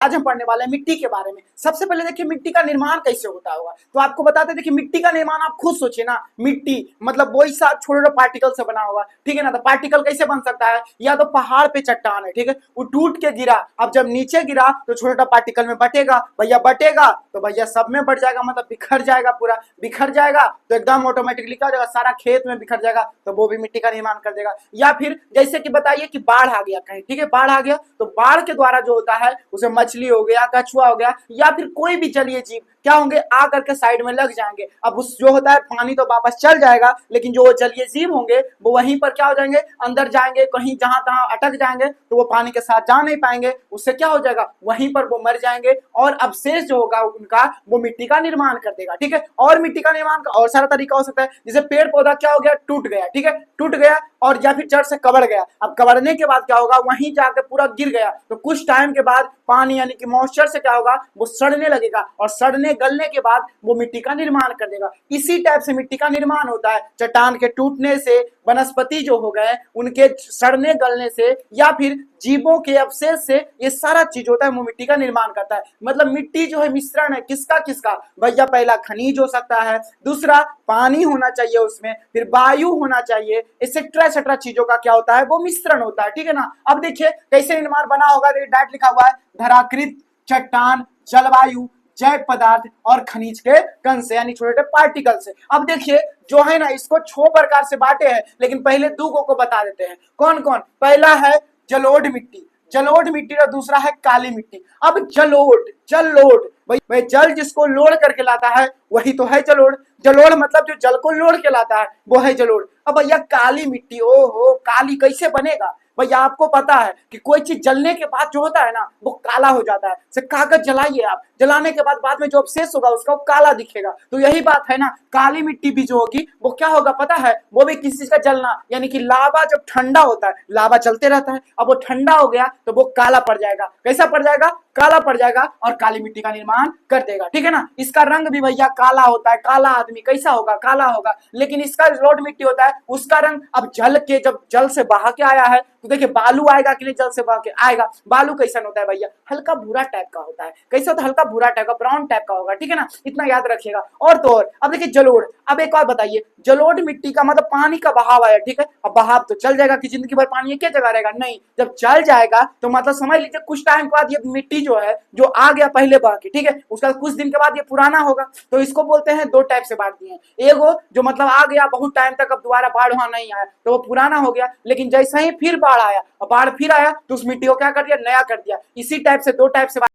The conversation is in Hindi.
आज हम पढ़ने वाले हैं मिट्टी के बारे में। सबसे पहले देखिए मिट्टी का निर्माण कैसे होता होगा, तो आपको बताते हैं। देखिए मिट्टी का निर्माण आप खुद सोचिए ना, मिट्टी मतलब वही सा छोटे छोटे पार्टिकल से बना होगा, ठीक है ना। तो पार्टिकल कैसे बन सकता है, या तो पहाड़ पे चट्टान है, ठीक है, वो टूट के गिरा, अब जब नीचे गिरा तो छोटा छोटा पार्टिकल में बटेगा, भैया बटेगा तो भैया सब में बढ़ जाएगा, मतलब बिखर जाएगा, पूरा बिखर जाएगा तो एकदम ऑटोमेटिकली क्या हो जाएगा, सारा खेत में बिखर जाएगा, तो वो भी मिट्टी का निर्माण कर देगा। या फिर जैसे कि बताइए कि बाढ़ आ गया कहीं, ठीक है, बाढ़ आ गया तो बाढ़ के द्वारा जो होता है उसे मछली हो गया, कछुआ हो गया, या फिर कोई भी जलीय जीव क्या होंगे, आ करके साइड में लग जाएंगे। अब उस जो होता है पानी तो वापस चल जाएगा, लेकिन जो जलीय जीव होंगे वो वहीं पर क्या हो जाएंगे, अंदर जाएंगे, कहीं जहां तहां अटक जाएंगे, तो वो पानी के साथ जा नहीं पाएंगे, उससे क्या हो जाएगा, वहीं पर वो मर जाएंगे, और अवशेष जो होगा उनका वो मिट्टी का निर्माण कर देगा, ठीक है। और मिट्टी का निर्माण का और सारा तरीका हो सकता है, जैसे पेड़ पौधा क्या हो गया, टूट गया, ठीक है, टूट गया, और या फिर जड़ से कबड़ गया। अब कबड़ने के बाद क्या होगा, वहीं जाकर पूरा गिर गया, तो कुछ टाइम के बाद पानी यानी कि मॉइस्चर से क्या होगा, वो सड़ने लगेगा, और सड़ने गलने के बाद वो मिट्टी का निर्माण कर देगा। इसी टाइप से मिट्टी का निर्माण होता है, चट्टान के टूटने से, वनस्पति जो हो गए उनके सड़ने गलने से, या फिर जीवों के अवशेष से, ये सारा चीज होता है वो मिट्टी का निर्माण करता है। मतलब मिट्टी जो है मिश्रण है किसका किसका, भैया पहला खनिज हो सकता है, दूसरा पानी होना चाहिए उसमें, फिर वायु होना चाहिए, एक्सेट्रा एक्सेट्रा चीजों का क्या होता है, वो मिश्रण होता है, ठीक है ना। अब देखिए कैसे निर्माण बना होगा, डायरेक्ट लिखा हुआ है, धराकृत, चट्टान, जलवायु, जैव पदार्थ और खनिज के कण से, यानी छोटे छोटे पार्टिकल से। अब देखिए जो है ना, इसको 6 प्रकार से बांटे हैं, लेकिन पहले दो को बता देते हैं। कौन कौन, पहला है जलोढ़ मिट्टी, जलोढ़ मिट्टी, और दूसरा है काली मिट्टी। अब जलोढ़, जलोढ़ भाई जल जिसको लोड करके लाता है वही तो है जलोढ़। जलोढ़ मतलब जो जल को लोड के लाता है वो है जलोढ़। अब भैया काली मिट्टी, ओहो काली कैसे बनेगा, भैया आपको पता है कि कोई चीज जलने के बाद जो होता है ना वो काला हो जाता है। जैसे कागज जलाइए आप, जलाने के बाद में जो अवशेष होगा उसका वो काला दिखेगा, तो यही बात है ना, काली मिट्टी भी जो होगी वो क्या होगा पता है, वो भी किसी चीज का जलना, यानी कि लावा जब ठंडा होता है, लावा चलते रहता है, अब वो ठंडा हो गया तो वो काला पड़ जाएगा। कैसा पड़ जाएगा, काला पड़ जाएगा, और काली मिट्टी का निर्माण कर देगा, ठीक है ना। इसका रंग भी भैया काला होता है, काला आदमी कैसा होगा, काला होगा। लेकिन इसका जलोढ़ मिट्टी होता है उसका रंग, अब जल के जब जल से बहा के आया है तो देखिए बालू आएगा कि नहीं, जल से बहा के आएगा, बालू कैसा होता है भैया, हल्का भूरा टाइप का होता है। कैसे होता है, हल्का भूरा टाइप का, ब्राउन टाइप का होगा, ठीक है ना, इतना याद रखिएगा। और तो और अब देखिए जलोढ़, अब एक और बताइए, जलोढ़ मिट्टी का मतलब पानी का बहाव आया, ठीक है। अब बहाव तो चल जाएगा कि जिंदगी भर पानी एक जगह रहेगा, नहीं, जब चल जाएगा तो मतलब समझ लीजिए कुछ टाइम के बाद ये मिट्टी जो है जो आ गया पहले बह के, ठीक है, उसका कुछ दिन के बाद ये पुराना होगा, तो इसको बोलते हैं, दो टाइप से बांट दिए हैं। एगो जो मतलब आ गया बहुत टाइम तक, अब दोबारा बाढ़ वहां नहीं आया तो वो पुराना हो गया, लेकिन जैसे ही फिर बाढ़ आया और बाढ़ फिर आया तो उस मिट्टी को क्या कर दिया, नया कर दिया। इसी टाइप से दो टाइप से